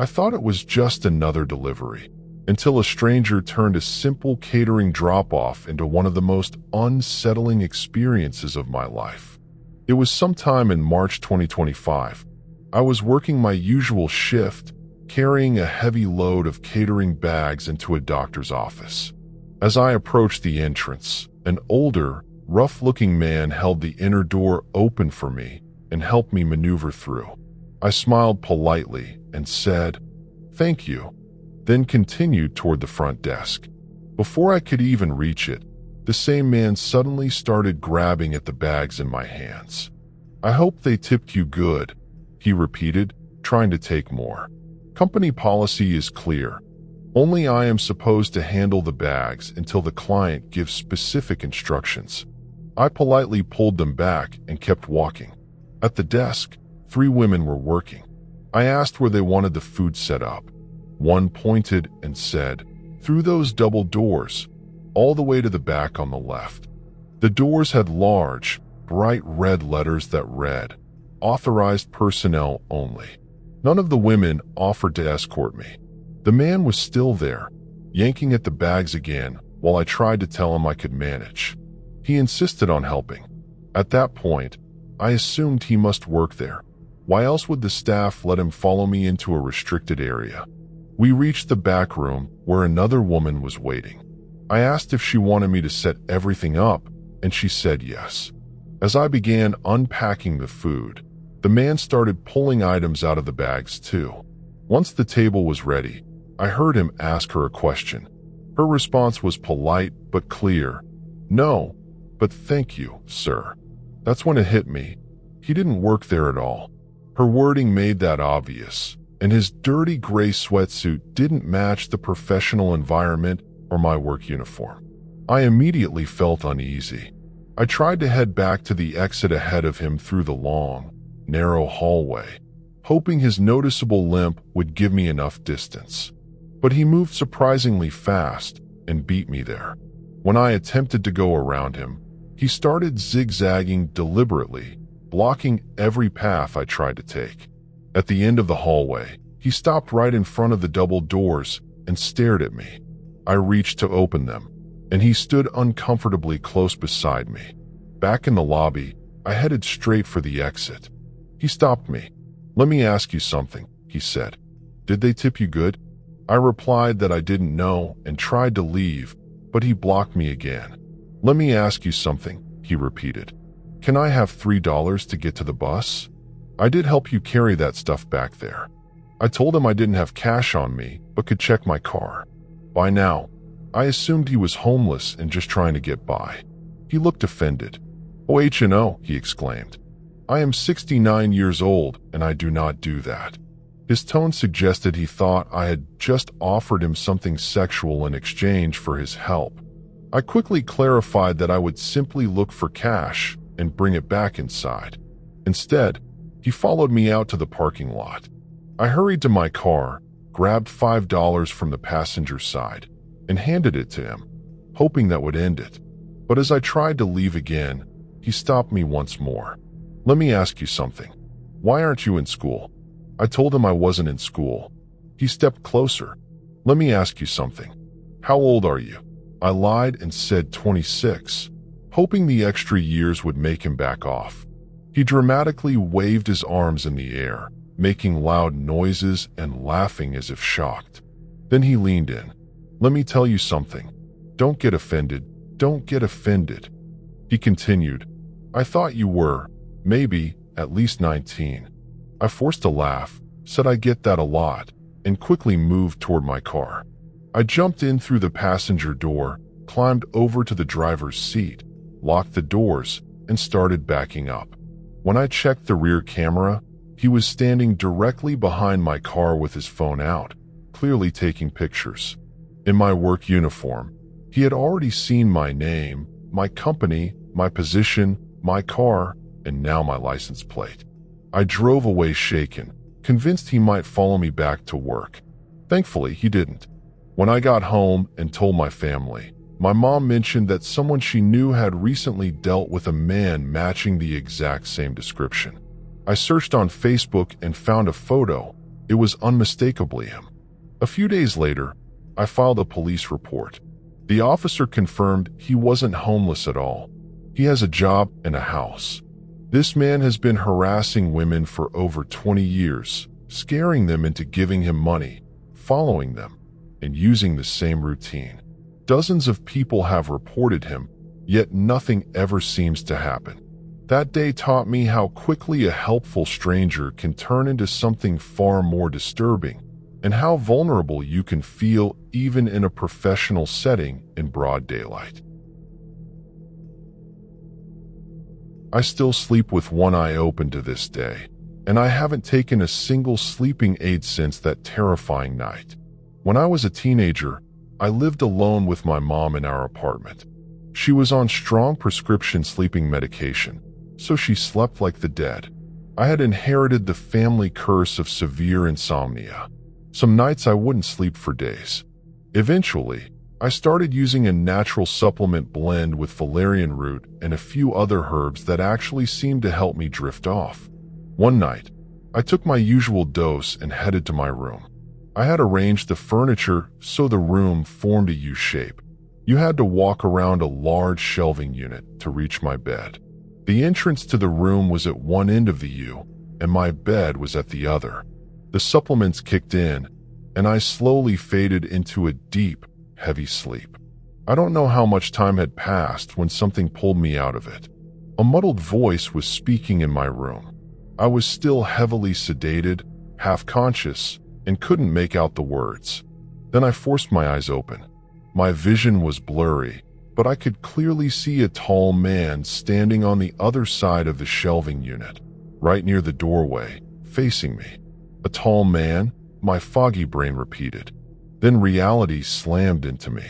I thought it was just another delivery, until a stranger turned a simple catering drop-off into one of the most unsettling experiences of my life. It was sometime in March 2025. I was working my usual shift, carrying a heavy load of catering bags into a doctor's office. As I approached the entrance, an older, rough-looking man held the inner door open for me and helped me maneuver through. I smiled politely and said, "Thank you," then continued toward the front desk. Before I could even reach it, the same man suddenly started grabbing at the bags in my hands. "I hope they tipped you good," he repeated, trying to take more. "Company policy is clear. Only I am supposed to handle the bags until the client gives specific instructions." I politely pulled them back and kept walking. At the desk, 3 women were working. I asked where they wanted the food set up. One pointed and said, "Through those double doors, all the way to the back on the left." The doors had large, bright red letters that read, "Authorized personnel only." None of the women offered to escort me. The man was still there, yanking at the bags again while I tried to tell him I could manage. He insisted on helping. At that point, I assumed he must work there. Why else would the staff let him follow me into a restricted area? We reached the back room where another woman was waiting. I asked if she wanted me to set everything up, and she said yes. As I began unpacking the food, the man started pulling items out of the bags too. Once the table was ready, I heard him ask her a question. Her response was polite but clear. "No, but thank you, sir." That's when it hit me. He didn't work there at all. Her wording made that obvious, and his dirty gray sweatsuit didn't match the professional environment or my work uniform. I immediately felt uneasy. I tried to head back to the exit ahead of him through the long, narrow hallway, hoping his noticeable limp would give me enough distance. But he moved surprisingly fast and beat me there. When I attempted to go around him, he started zigzagging deliberately, blocking every path I tried to take. At the end of the hallway, he stopped right in front of the double doors and stared at me. I reached to open them, and he stood uncomfortably close beside me. Back in the lobby, I headed straight for the exit. He stopped me. "Let me ask you something," he said. "Did they tip you good?" I replied that I didn't know and tried to leave, but he blocked me again. "Let me ask you something," he repeated. "Can I have $3 to get to the bus? I did help you carry that stuff back there." I told him I didn't have cash on me, but could check my car. By now, I assumed he was homeless and just trying to get by. He looked offended. "Oh, he exclaimed. "I am 69 years old and I do not do that." His tone suggested he thought I had just offered him something sexual in exchange for his help. I quickly clarified that I would simply look for cash and bring it back inside. Instead, he followed me out to the parking lot. I hurried to my car, grabbed $5 from the passenger side, and handed it to him, hoping that would end it. But as I tried to leave again, he stopped me once more. "Let me ask you something. Why aren't you in school?" I told him I wasn't in school. He stepped closer. "Let me ask you something. How old are you?" I lied and said 26, hoping the extra years would make him back off. He dramatically waved his arms in the air, making loud noises and laughing as if shocked. Then he leaned in. "Let me tell you something. Don't get offended. Don't get offended." He continued. "I thought you were, maybe, at least 19. I forced a laugh, said I get that a lot, and quickly moved toward my car. I jumped in through the passenger door, climbed over to the driver's seat, locked the doors, and started backing up. When I checked the rear camera, he was standing directly behind my car with his phone out, clearly taking pictures. In my work uniform, he had already seen my name, my company, my position, my car, and now my license plate. I drove away shaken, convinced he might follow me back to work. Thankfully, he didn't. When I got home and told my family, my mom mentioned that someone she knew had recently dealt with a man matching the exact same description. I searched on Facebook and found a photo, It was unmistakably him. A few days later, I filed a police report. The officer confirmed he wasn't homeless at all. He has a job and a house. This man has been harassing women for over 20 years, scaring them into giving him money, following them, and using the same routine. Dozens of people have reported him, yet nothing ever seems to happen. That day taught me how quickly a helpful stranger can turn into something far more disturbing, and how vulnerable you can feel even in a professional setting in broad daylight. I still sleep with one eye open to this day, and I haven't taken a single sleeping aid since that terrifying night. When I was a teenager, I lived alone with my mom in our apartment. She was on strong prescription sleeping medication, so she slept like the dead. I had inherited the family curse of severe insomnia. Some nights I wouldn't sleep for days. Eventually, I started using a natural supplement blend with valerian root and a few other herbs that actually seemed to help me drift off. One night, I took my usual dose and headed to my room. I had arranged the furniture so the room formed a U shape. You had to walk around a large shelving unit to reach my bed. The entrance to the room was at one end of the U, and my bed was at the other. The supplements kicked in, and I slowly faded into a deep, heavy sleep. I don't know how much time had passed when something pulled me out of it. A muddled voice was speaking in my room. I was still heavily sedated, half-conscious, and couldn't make out the words. Then I forced my eyes open. My vision was blurry, but I could clearly see a tall man standing on the other side of the shelving unit, right near the doorway, facing me. A tall man, my foggy brain repeated. Then reality slammed into me.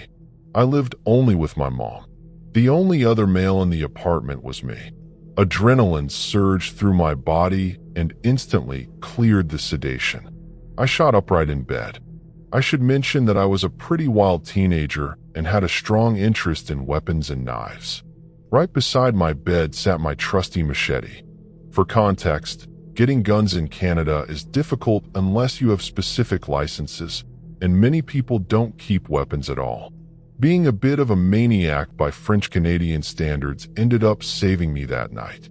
I lived only with my mom. The only other male in the apartment was me. Adrenaline surged through my body and instantly cleared the sedation. I shot upright in bed. I should mention that I was a pretty wild teenager and had a strong interest in weapons and knives. Right beside my bed sat my trusty machete. For context, getting guns in Canada is difficult unless you have specific licenses, and many people don't keep weapons at all. Being a bit of a maniac by French-Canadian standards ended up saving me that night.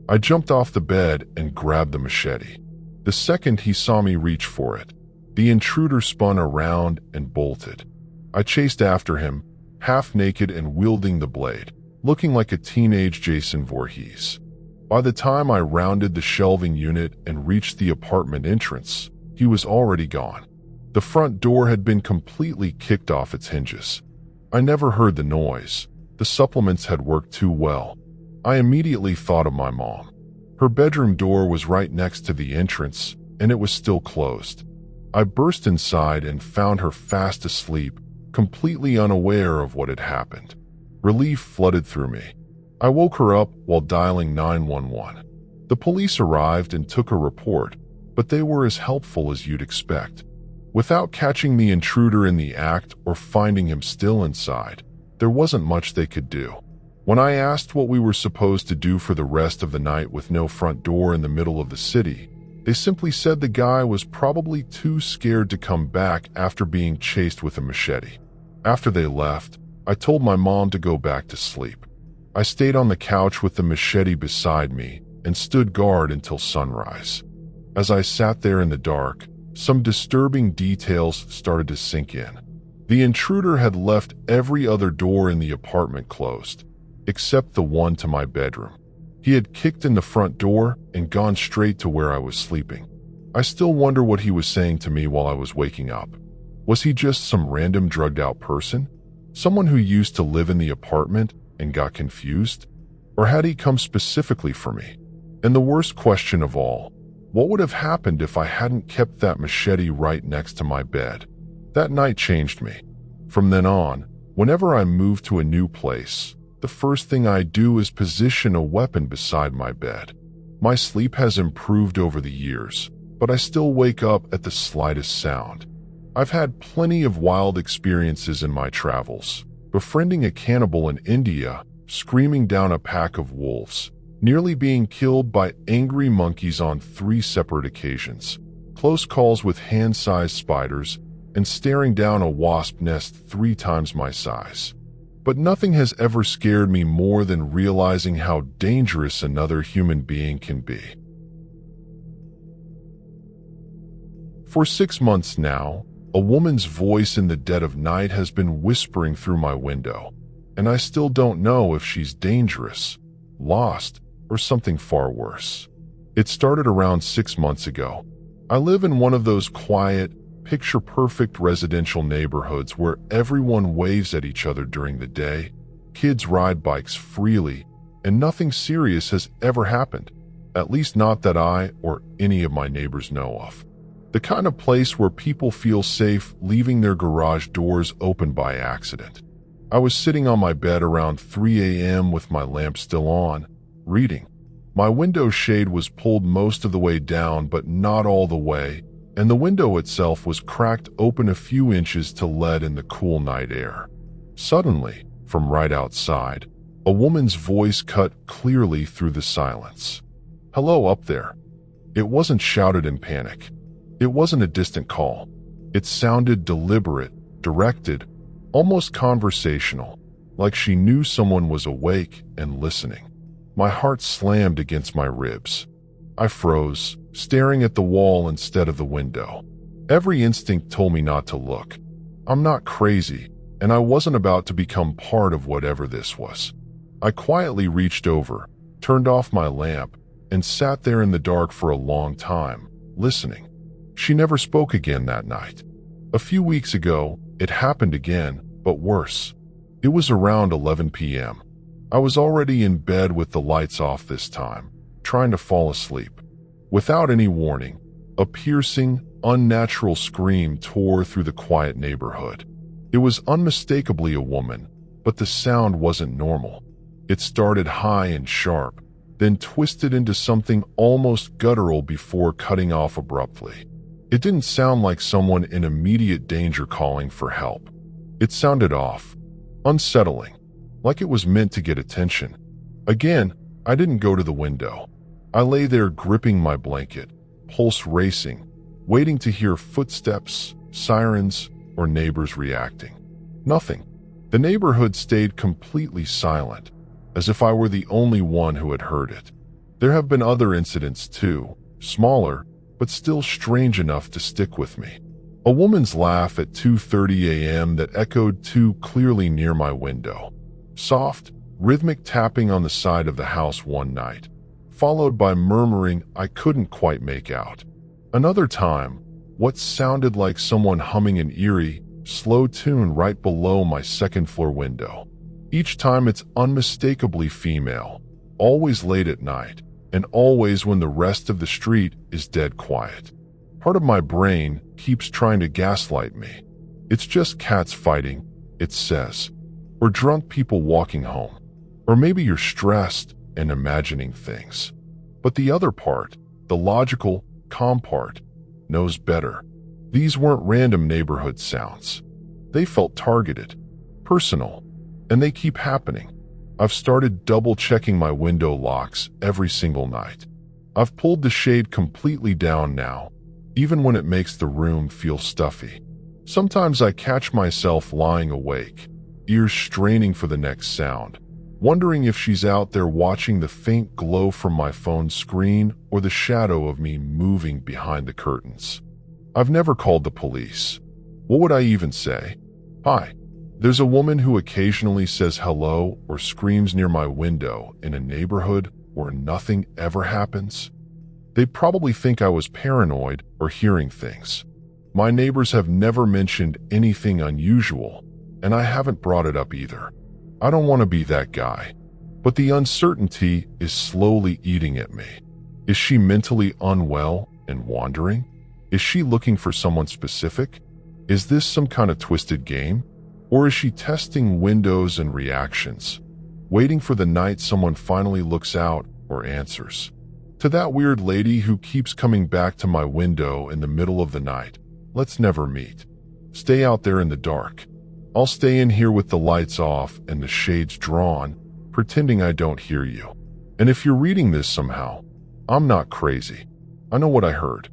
I jumped off the bed and grabbed the machete. The second he saw me reach for it, the intruder spun around and bolted. I chased after him, half naked and wielding the blade, looking like a teenage Jason Voorhees. By the time I rounded the shelving unit and reached the apartment entrance, he was already gone. The front door had been completely kicked off its hinges. I never heard the noise. The supplements had worked too well. I immediately thought of my mom. Her bedroom door was right next to the entrance, and it was still closed. I burst inside and found her fast asleep, completely unaware of what had happened. Relief flooded through me. I woke her up while dialing 911. The police arrived and took a report, but they were as helpful as you'd expect. Without catching the intruder in the act or finding him still inside, there wasn't much they could do. When I asked what we were supposed to do for the rest of the night with no front door in the middle of the city, they simply said the guy was probably too scared to come back after being chased with a machete. After they left, I told my mom to go back to sleep. I stayed on the couch with the machete beside me and stood guard until sunrise. As I sat there in the dark, some disturbing details started to sink in. The intruder had left every other door in the apartment closed, except the one to my bedroom. He had kicked in the front door and gone straight to where I was sleeping. I still wonder what he was saying to me while I was waking up. Was he just some random drugged-out person? Someone who used to live in the apartment and got confused? Or had he come specifically for me? And the worst question of all, what would have happened if I hadn't kept that machete right next to my bed? That night changed me. From then on, whenever I move to a new place, the first thing I do is position a weapon beside my bed. My sleep has improved over the years, but I still wake up at the slightest sound. I've had plenty of wild experiences in my travels, befriending a cannibal in India, screaming down a pack of wolves, nearly being killed by angry monkeys on 3 separate occasions, close calls with hand-sized spiders, and staring down a wasp nest 3 times my size. But nothing has ever scared me more than realizing how dangerous another human being can be. For 6 months now, a woman's voice in the dead of night has been whispering through my window, and I still don't know if she's dangerous, lost, or something far worse. It started around 6 months ago. I live in one of those quiet, picture-perfect residential neighborhoods where everyone waves at each other during the day, kids ride bikes freely, and nothing serious has ever happened, at least not that I or any of my neighbors know of. The kind of place where people feel safe leaving their garage doors open by accident. I was sitting on my bed around 3 a.m. with my lamp still on, reading. My window shade was pulled most of the way down, but not all the way, and the window itself was cracked open a few inches to let in the cool night air. Suddenly, from right outside, a woman's voice cut clearly through the silence. "Hello up there." It wasn't shouted in panic. It wasn't a distant call. It sounded deliberate, directed, almost conversational, like she knew someone was awake and listening. My heart slammed against my ribs. I froze, staring at the wall instead of the window. Every instinct told me not to look. I'm not crazy, and I wasn't about to become part of whatever this was. I quietly reached over, turned off my lamp, and sat there in the dark for a long time, listening. She never spoke again that night. A few weeks ago, it happened again, but worse. It was around 11 p.m. I was already in bed with the lights off this time, trying to fall asleep. Without any warning, a piercing, unnatural scream tore through the quiet neighborhood. It was unmistakably a woman, but the sound wasn't normal. It started high and sharp, then twisted into something almost guttural before cutting off abruptly. It didn't sound like someone in immediate danger calling for help. It sounded off, unsettling, like it was meant to get attention. Again, I didn't go to the window. I lay there gripping my blanket, pulse racing, waiting to hear footsteps, sirens, or neighbors reacting. Nothing. The neighborhood stayed completely silent, as if I were the only one who had heard it. There have been other incidents too, smaller, but still strange enough to stick with me. A woman's laugh at 2:30 a.m. that echoed too clearly near my window. Soft, rhythmic tapping on the side of the house one night, followed by murmuring I couldn't quite make out. Another time, what sounded like someone humming an eerie, slow tune right below my second-floor window. Each time it's unmistakably female, always late at night, and always when the rest of the street is dead quiet. Part of my brain keeps trying to gaslight me. It's just cats fighting, it says, or drunk people walking home, or maybe you're stressed and imagining things. But the other part, the logical, calm part, knows better. These weren't random neighborhood sounds. They felt targeted, personal, and they keep happening. I've started double-checking my window locks every single night. I've pulled the shade completely down now, even when it makes the room feel stuffy. Sometimes I catch myself lying awake, ears straining for the next sound, wondering if she's out there watching the faint glow from my phone's screen or the shadow of me moving behind the curtains. I've never called the police. What would I even say? Hi. There's a woman who occasionally says hello or screams near my window in a neighborhood where nothing ever happens. They probably think I was paranoid or hearing things. My neighbors have never mentioned anything unusual, and I haven't brought it up either. I don't want to be that guy, but the uncertainty is slowly eating at me. Is she mentally unwell and wandering? Is she looking for someone specific? Is this some kind of twisted game? Or is she testing windows and reactions, waiting for the night someone finally looks out or answers? To that weird lady who keeps coming back to my window in the middle of the night, let's never meet. Stay out there in the dark. I'll stay in here with the lights off and the shades drawn, pretending I don't hear you. And if you're reading this somehow, I'm not crazy. I know what I heard.